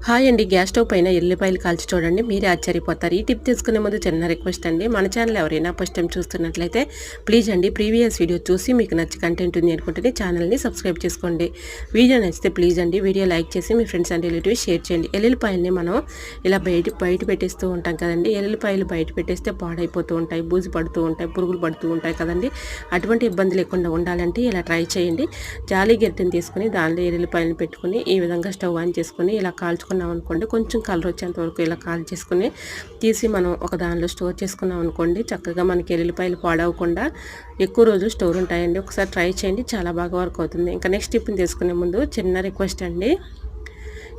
Hi అండి, gas stove పైన ఎల్లిపాయలు కాల్చి చూడండి, మీరే ఆశ్చర్యపోతారు. ఈ టిప్ తీసుకునే ముందు చిన్న రిక్వెస్ట్ అండి, మన ఛానల్ ఎవరైనా ఫస్ట్ టైం చూస్తున్నట్లయితే ప్లీజ్ అండి ప్రీవియస్ వీడియో చూసి మీకు నచ్చి కంటెంట్ ఉంది అనుకుంటే ఛానల్ని సబ్స్క్రైబ్ చేసుకోండి. వీడియో నచ్చితే ప్లీజ్ అండి వీడియో లైక్ చేసి మీ ఫ్రెండ్స్ అండ్ రిలేటివ్స్ షేర్ చేయండి. ఎల్లుల్లిపాయల్ని మనం ఇలా బయట పెట్టేస్తూ ఉంటాం కదండి. ఎల్లుల్లిపాయలు బయట పెట్టేస్తే పాడైపోతూ ఉంటాయి, బూజు పడుతూ ఉంటాయి, పురుగులు పడుతూ ఉంటాయి కదండి. అటువంటి ఇబ్బంది లేకుండా ఉండాలంటే ఇలా ట్రై చేయండి. జాలి గరిటెని తీసుకుని దానిలో ఎల్లుల్లిపాయలను పెట్టుకుని ఈ విధంగా స్టవ్ ఆన్ చేసుకుని ఇలా కాల్చుకున్నాం అనుకోండి, కొంచెం కలర్ వచ్చేంత వరకు ఇలా కాల్ చేసుకుని తీసి మనం ఒక దానిలో స్టోర్ చేసుకున్నాం అనుకోండి, చక్కగా మనకి ఎల్లుల్లిపాయలు పాడవకుండా ఎక్కువ రోజులు స్టోర్ ఉంటాయండి. ఒకసారి ట్రై చేయండి, చాలా బాగా వర్క్ అవుతుంది. ఇంకా నెక్స్ట్ టిప్ని తీసుకునే ముందు చిన్న రిక్వెస్ట్ అండి,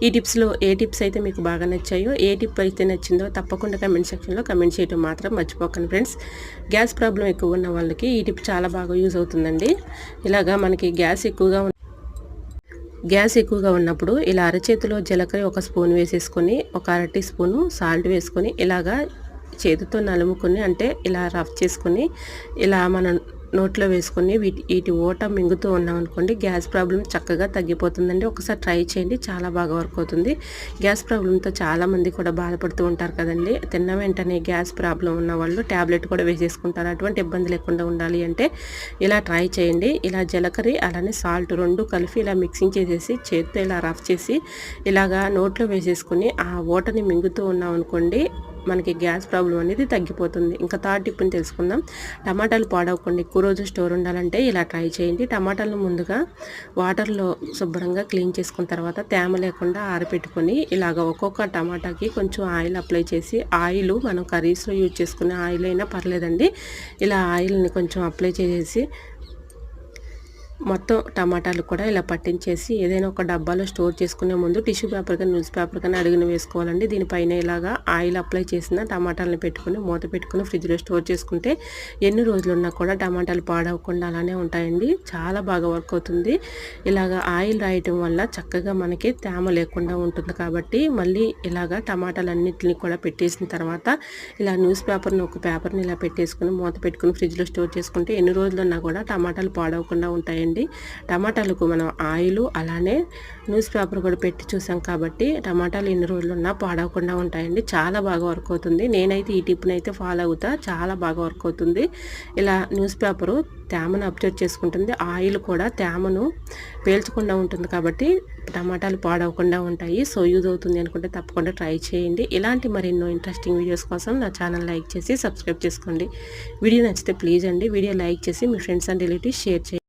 ఈ టిప్స్లో ఏ టిప్స్ అయితే మీకు బాగా నచ్చాయో, ఏ టిప్ అయితే నచ్చిందో తప్పకుండా కమెంట్ సెక్షన్లో కమెంట్ చేయడం మాత్రం మర్చిపోకండి ఫ్రెండ్స్. గ్యాస్ ప్రాబ్లం ఎక్కువ ఉన్న వాళ్ళకి ఈ టిప్ చాలా బాగా యూజ్ అవుతుందండి. ఇలాగా మనకి గ్యాస్ ఎక్కువగా ఉన్నప్పుడు ఇలా అరచేతిలో జీలకర్ర ఒక స్పూన్ వేసేసుకొని ఒక అర టీ స్పూను సాల్ట్ వేసుకొని ఇలాగా చేతితో నలుముకొని, అంటే ఇలా రఫ్ చేసుకొని ఇలా మనం నోట్లో వేసుకొని వీటి ఓట మింగుతూ ఉన్నాం అనుకోండి, గ్యాస్ ప్రాబ్లం చక్కగా తగ్గిపోతుందండి. ఒకసారి ట్రై చేయండి, చాలా బాగా వర్క్ అవుతుంది. గ్యాస్ ప్రాబ్లంతో చాలామంది కూడా బాధపడుతూ ఉంటారు కదండి. తిన్న వెంటనే గ్యాస్ ప్రాబ్లం ఉన్న వాళ్ళు ట్యాబ్లెట్ కూడా వేసేసుకుంటారు. అటువంటి ఇబ్బంది లేకుండా ఉండాలి అంటే ఇలా ట్రై చేయండి. ఇలా జీలకర్ర అలానే సాల్ట్ రెండు కలిపి ఇలా మిక్సింగ్ చేసేసి చేతితో ఇలా రఫ్ చేసి ఇలాగా నోట్లో వేసేసుకుని ఆ ఓటని మింగుతూ ఉన్నాం అనుకోండి, మనకి గ్యాస్ ప్రాబ్లం అనేది తగ్గిపోతుంది. ఇంకా థర్డ్ టిప్ని తెలుసుకుందాం. టమాటాలు పాడవకుండా ఎక్కువ రోజు స్టోర్ ఉండాలంటే ఇలా ట్రై చేయండి. టమాటాలను ముందుగా వాటర్లో శుభ్రంగా క్లీన్ చేసుకున్న తర్వాత తేమ లేకుండా ఆరబెట్టుకొని ఇలాగ ఒక్కొక్క టమాటాకి కొంచెం ఆయిల్ అప్లై చేసి, ఆయిల్ మనం కర్రీస్లో యూజ్ చేసుకునే ఆయిల్ అయినా పర్లేదండి, ఇలా ఆయిల్ని కొంచెం అప్లై చేసేసి మొత్తం టమాటాలు కూడా ఇలా పట్టించేసి ఏదైనా ఒక డబ్బాలో స్టోర్ చేసుకునే ముందు టిష్యూ పేపర్ కానీ న్యూస్ పేపర్ కానీ అడుగున వేసుకోవాలండి. దీనిపైన ఇలాగా ఆయిల్ అప్లై చేసిన టమాటాలను పెట్టుకుని మూత పెట్టుకుని ఫ్రిడ్జ్లో స్టోర్ చేసుకుంటే ఎన్ని రోజులు ఉన్నా కూడా టమాటాలు పాడవకుండా అలానే ఉంటాయండి. చాలా బాగా వర్క్ అవుతుంది. ఇలాగా ఆయిల్ రాయటం వల్ల చక్కగా మనకి తేమ లేకుండా ఉంటుంది. కాబట్టి మళ్ళీ ఇలాగా టమాటాలన్నింటినీ కూడా పెట్టేసిన తర్వాత ఇలా న్యూస్ పేపర్ని ఒక పేపర్ని ఇలా పెట్టేసుకుని మూత పెట్టుకుని ఫ్రిడ్జ్లో స్టోర్ చేసుకుంటే ఎన్ని రోజులు ఉన్నా కూడా టమాటాలు పాడవకుండా ఉంటాయండి. టమాటాలకు మనం ఆయిల్ అలానే న్యూస్ పేపర్ కూడా పెట్టి చూసాం కాబట్టి టమాటాలు ఎన్ని రోజులు ఉన్నా పాడవకుండా ఉంటాయండి. చాలా బాగా వర్క్ అవుతుంది. నేనైతే ఈ టిప్ని అయితే ఫాలో అవుతా, చాలా బాగా వర్క్ అవుతుంది. ఇలా న్యూస్ పేపరు తేమను అబ్జర్వ్ చేసుకుంటుంది, ఆయిల్ కూడా తేమను పేల్చకుండా ఉంటుంది కాబట్టి టమాటాలు పాడవకుండా ఉంటాయి. సో యూజ్ అవుతుంది అనుకుంటే తప్పకుండా ట్రై చేయండి. ఇలాంటి మరెన్నో ఇంట్రెస్టింగ్ వీడియోస్ కోసం నా ఛానల్ లైక్ చేసి సబ్స్క్రైబ్ చేసుకోండి. వీడియో నచ్చితే ప్లీజ్ అండి వీడియో లైక్ చేసి మీ ఫ్రెండ్స్ అండ్ రిలేటివ్స్ షేర్ చేయండి.